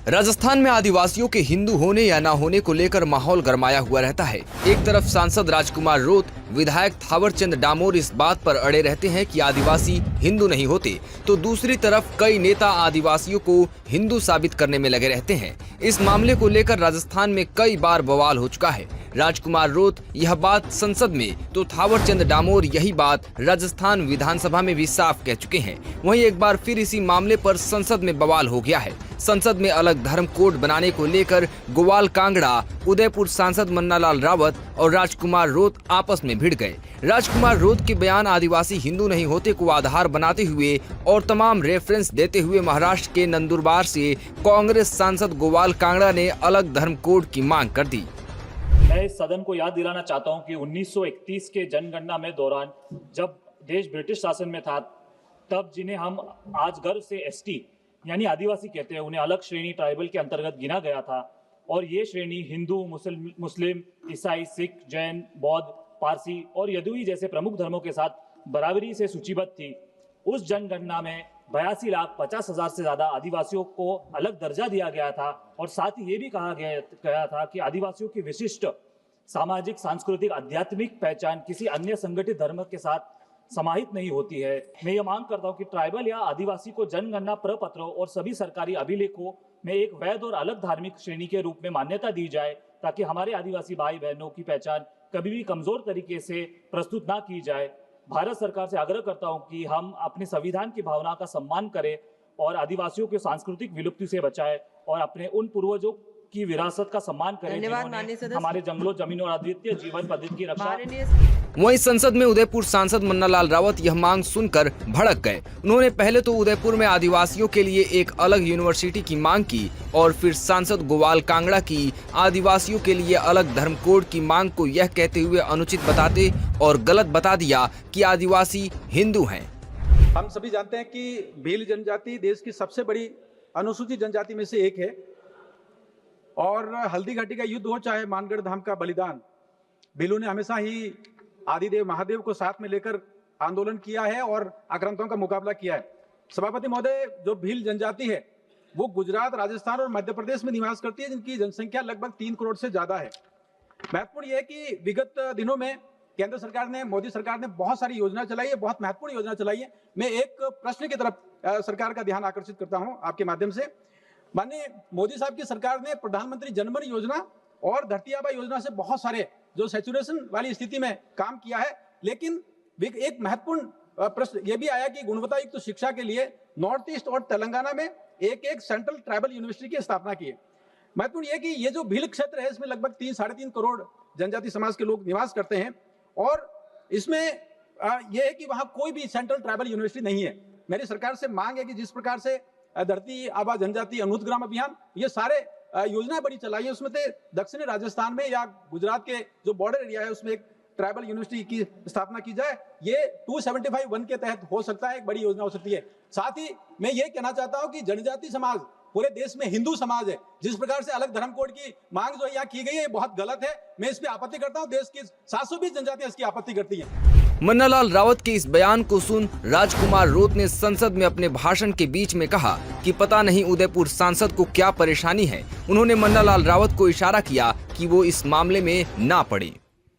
राजस्थान में आदिवासियों के हिंदू होने या ना होने को लेकर माहौल गरमाया हुआ रहता है। एक तरफ सांसद राजकुमार रोत, विधायक थावरचंद डामोर इस बात पर अड़े रहते हैं कि आदिवासी हिंदू नहीं होते, तो दूसरी तरफ कई नेता आदिवासियों को हिंदू साबित करने में लगे रहते हैं। इस मामले को लेकर राजस्थान में कई बार बवाल हो चुका है। राजकुमार रोत यह बात संसद में तो थावरचंद डामोर यही बात राजस्थान विधानसभा में भी साफ कह चुके हैं। वहीं एक बार फिर इसी मामले पर संसद में बवाल हो गया है। संसद में अलग धर्म कोड बनाने को लेकर गोवाल कांगड़ा, उदयपुर सांसद मन्नालाल रावत और राजकुमार रोत आपस में भिड़ गए। राजकुमार रोत के बयान आदिवासी हिंदू नहीं होते को आधार बनाते हुए और तमाम रेफरेंस देते हुए महाराष्ट्र के नंदुरबार से कांग्रेस सांसद गोवाल कांगड़ा ने अलग धर्म कोड की मांग कर दी। मैं इस सदन को याद दिलाना चाहता हूं कि 1931 के जनगणना में दौरान जब देश ब्रिटिश शासन में था, तब जिन्हें हम आज गर्व से एसटी यानी आदिवासी कहते हैं, उन्हें अलग श्रेणी ट्राइबल के अंतर्गत गिना गया था। और ये श्रेणी हिंदू, मुस्लिम, ईसाई, सिख, जैन, बौद्ध, पारसी और यदुई जैसे प्रमुख धर्मों के साथ बराबरी से सूचीबद्ध थी। उस जनगणना में 82,50,000 से ज्यादा आदिवासियों को अलग दर्जा दिया गया था और साथ ही ये भी कहा गया था कि आदिवासियों की विशिष्ट सामाजिक, सांस्कृतिक, आध्यात्मिक पहचान किसी अन्य संगठित धर्म के साथ समाहित नहीं होती है। मैं ये मांग करता हूँ कि ट्राइबल या आदिवासी को जनगणना प्रपत्रों और सभी सरकारी अभिलेखों में एक वैध और अलग धार्मिक श्रेणी के रूप में मान्यता दी जाए, ताकि हमारे आदिवासी भाई बहनों की पहचान कभी भी कमजोर तरीके से प्रस्तुत ना की जाए। भारत सरकार से आग्रह करता हूं कि हम अपने संविधान की भावना का सम्मान करें और आदिवासियों की सांस्कृतिक विलुप्ति से बचाएं और अपने उन पूर्वजों की विरासत का सम्मान करें जिन्होंने हमारे जंगलों, जमीनों और अद्वितीय जीवन पद्धति की रक्षा। वहीं संसद में उदयपुर सांसद मन्नालाल रावत यह मांग सुनकर भड़क गए। उन्होंने पहले तो उदयपुर में आदिवासियों के लिए एक अलग यूनिवर्सिटी की मांग की और फिर सांसद गोवाल कांगड़ा की आदिवासियों के लिए अलग धर्म कोड की मांग को यह कहते हुए अनुचित बताते और गलत बता दिया कि आदिवासी हिंदू हैं। हम सभी जानते हैं कि भील जनजाति देश की सबसे बड़ी अनुसूचित जनजाति में से एक है और हल्दी घाटी का युद्ध हो चाहे मानगढ़ धाम का बलिदान, भीलों ने हमेशा ही आदिदेव महादेव को साथ में लेकर आंदोलन किया है और आक्रांताओं का मुकाबला किया है। सभापति महोदय, जो भील जनजाति है वो गुजरात, राजस्थान और मध्य प्रदेश में निवास करती है, जिनकी जनसंख्या लगभग 3 करोड़ से ज्यादा है। महत्वपूर्ण यह है कि विगत दिनों में केंद्र सरकार ने, मोदी सरकार ने बहुत सारी योजना चलाई है, बहुत महत्वपूर्ण योजना चलाई है। मैं एक प्रश्न की तरफ सरकार का ध्यान आकर्षित करता हूं आपके माध्यम से। माननीय मोदी साहब की सरकार ने प्रधानमंत्री जनधन योजना और धरती आबा योजना से बहुत सारे जो सैचुरेशन वाली स्थिति में काम किया है, लेकिन एक महत्वपूर्ण प्रश्न ये भी आया कि गुणवत्तायुक्त तो शिक्षा के लिए नॉर्थ ईस्ट और तेलंगाना में एक सेंट्रल ट्राइबल यूनिवर्सिटी की स्थापना की है। महत्वपूर्ण ये कि ये जो भील क्षेत्र है, इसमें लगभग 3-3.5 करोड़ जनजाति समाज के लोग निवास करते हैं और इसमें यह है कि वहां कोई भी सेंट्रल ट्राइबल यूनिवर्सिटी नहीं है। मेरी सरकार से मांग है कि जिस प्रकार से धरती आबा जनजाति अनूत ग्राम अभियान, ये सारे योजनाएं बड़ी चलाई है, उसमें से दक्षिणी राजस्थान में या गुजरात के जो बॉर्डर एरिया है उसमें एक ट्राइबल यूनिवर्सिटी की स्थापना की जाए। ये 275(1) के तहत हो सकता है, एक बड़ी योजना हो सकती है। साथ ही मैं ये कहना चाहता हूं कि जनजाति समाज पूरे देश में हिंदू समाज है। जिस प्रकार से अलग धर्म कोड की मांग जो यहाँ की गई है, ये बहुत गलत है। मैं इस पे आपत्ति करता हूँ। देश की 720 जनजातियां इसकी आपत्ति करती हैं। मन्नालाल रावत के इस बयान को सुन राजकुमार रोत ने संसद में अपने भाषण के बीच में कहा कि पता नहीं उदयपुर सांसद को क्या परेशानी है। उन्होंने मन्नालाल रावत को इशारा किया कि वो इस मामले में ना पड़े।